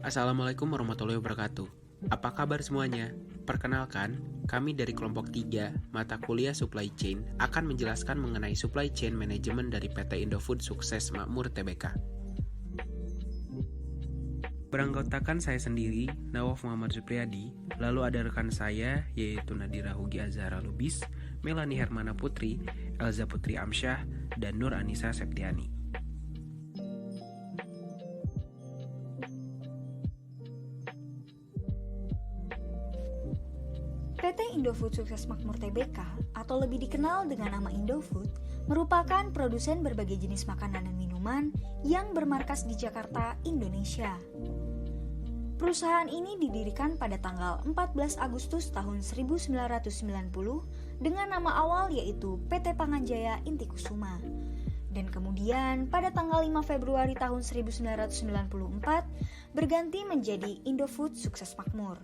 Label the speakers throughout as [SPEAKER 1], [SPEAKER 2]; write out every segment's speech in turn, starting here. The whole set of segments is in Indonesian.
[SPEAKER 1] Assalamualaikum warahmatullahi wabarakatuh. Apa kabar semuanya? Perkenalkan, kami dari kelompok 3, mata kuliah Supply Chain, akan menjelaskan mengenai Supply Chain Management dari PT Indofood Sukses Makmur Tbk. Beranggotakan saya sendiri, Nawaf Muhammad Supriyadi, lalu ada rekan saya, yaitu Nadira Hugi Azhara Lubis, Melani Hermana Putri, Elza Putri Amsyah, dan Nur Anissa Septiani.
[SPEAKER 2] PT Indofood Sukses Makmur Tbk atau lebih dikenal dengan nama Indofood merupakan produsen berbagai jenis makanan dan minuman yang bermarkas di Jakarta, Indonesia. Perusahaan ini didirikan pada tanggal 14 Agustus tahun 1990 dengan nama awal yaitu PT Panganjaya Inti Kusuma. Dan kemudian pada tanggal 5 Februari tahun 1994 berganti menjadi Indofood Sukses Makmur.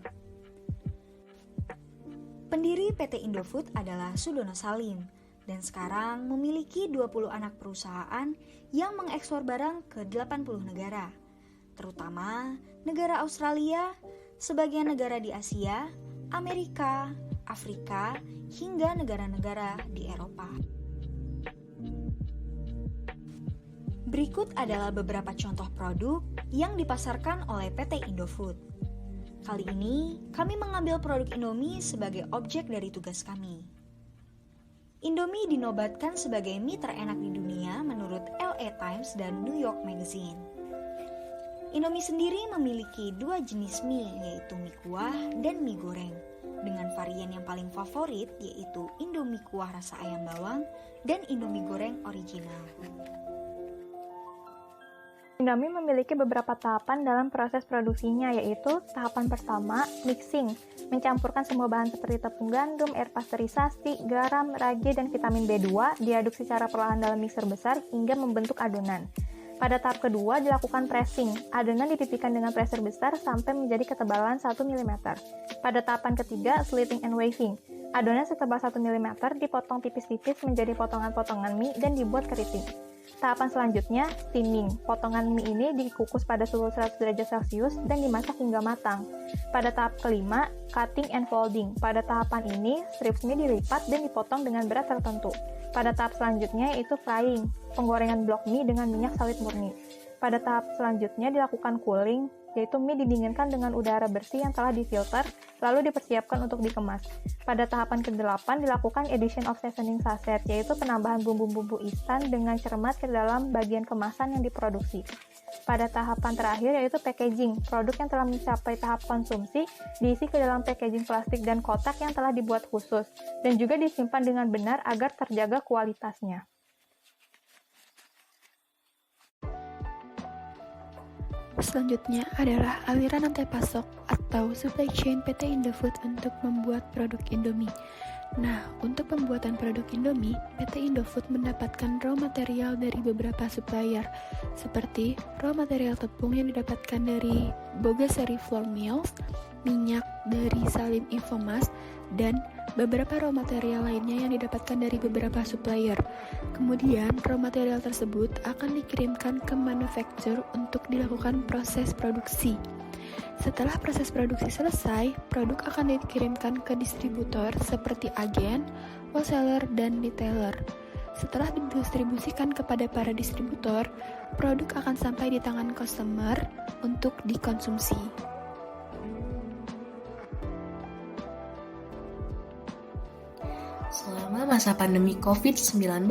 [SPEAKER 2] Pendiri PT Indofood adalah Sudono Salim dan sekarang memiliki 20 anak perusahaan yang mengekspor barang ke 80 negara, terutama negara Australia, sebagian negara di Asia, Amerika, Afrika, hingga negara-negara di Eropa. Berikut adalah beberapa contoh produk yang dipasarkan oleh PT Indofood. Kali ini, kami mengambil produk Indomie sebagai objek dari tugas kami. Indomie dinobatkan sebagai mie terenak di dunia menurut LA Times dan New York Magazine. Indomie sendiri memiliki dua jenis mie, yaitu mie kuah dan mie goreng, dengan varian yang paling favorit yaitu Indomie kuah rasa ayam bawang dan Indomie goreng original.
[SPEAKER 3] Indomie memiliki beberapa tahapan dalam proses produksinya, yaitu tahapan pertama, mixing, mencampurkan semua bahan seperti tepung gandum, air pasteurisasi, garam, ragi, dan vitamin B2 diaduk secara perlahan dalam mixer besar hingga membentuk adonan. Pada tahap kedua dilakukan pressing, adonan dipipihkan dengan pressure besar sampai menjadi ketebalan 1 mm. Pada tahapan ketiga, slitting and waving, adonan setebal 1 mm dipotong tipis-tipis menjadi potongan-potongan mie dan dibuat keriting. Tahapan selanjutnya, steaming. Potongan mie ini dikukus pada suhu 100 derajat Celcius dan dimasak hingga matang. Pada tahap kelima, cutting and folding. Pada tahapan ini, strips mie dilipat dan dipotong dengan berat tertentu. Pada tahap selanjutnya yaitu frying, penggorengan blok mie dengan minyak sawit murni. Pada tahap selanjutnya dilakukan cooling, yaitu mie didinginkan dengan udara bersih yang telah difilter, lalu dipersiapkan untuk dikemas. Pada tahapan ke-8 dilakukan addition of seasoning sachet, yaitu penambahan bumbu-bumbu instan dengan cermat ke dalam bagian kemasan yang diproduksi. Pada tahapan terakhir yaitu packaging, produk yang telah mencapai tahap konsumsi diisi ke dalam packaging plastik dan kotak yang telah dibuat khusus, dan juga disimpan dengan benar agar terjaga kualitasnya.
[SPEAKER 4] Selanjutnya adalah aliran rantai pasok atau supply chain PT Indofood untuk membuat produk Indomie. Nah, untuk pembuatan produk Indomie, PT Indofood mendapatkan raw material dari beberapa supplier, seperti raw material tepung yang didapatkan dari Bogasari Flour Mills, minyak dari Salim Infomas, dan beberapa raw material lainnya yang didapatkan dari beberapa supplier. Kemudian, raw material tersebut akan dikirimkan ke manufacturer untuk dilakukan proses produksi. Setelah proses produksi selesai, produk akan dikirimkan ke distributor seperti agen, wholesaler, dan retailer. Setelah didistribusikan kepada para distributor, produk akan sampai di tangan customer untuk dikonsumsi.
[SPEAKER 5] Selama masa pandemi COVID-19,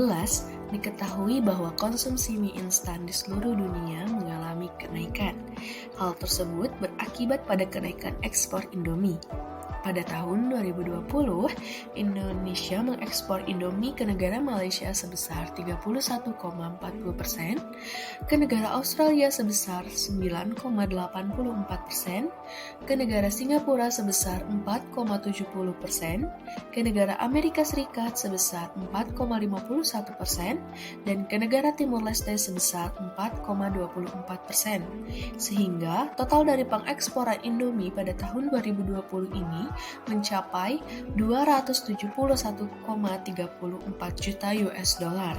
[SPEAKER 5] diketahui bahwa konsumsi mie instan di seluruh dunia mengalami kenaikan. Hal tersebut berakibat pada kenaikan ekspor Indomie. Pada tahun 2020, Indonesia mengekspor Indomie ke negara Malaysia sebesar 31,40%, ke negara Australia sebesar 9,84%, ke negara Singapura sebesar 4,70%, ke negara Amerika Serikat sebesar 4,51%, dan ke negara Timur Leste sebesar 4,24%. Sehingga total dari pengeksporan Indomie pada tahun 2020 ini mencapai 271,34 juta US dollar.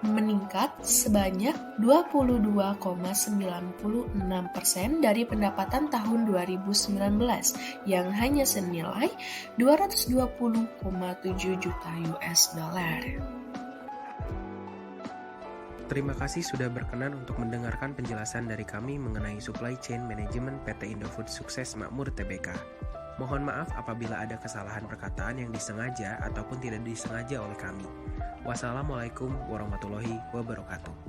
[SPEAKER 5] meningkat sebanyak 22,96% dari pendapatan tahun 2019 yang hanya senilai 220,7 juta US dollar.
[SPEAKER 1] Terima kasih sudah berkenan untuk mendengarkan penjelasan dari kami mengenai Supply Chain Management PT Indofood Sukses Makmur Tbk. Mohon maaf apabila ada kesalahan perkataan yang disengaja ataupun tidak disengaja oleh kami. Wassalamualaikum warahmatullahi wabarakatuh.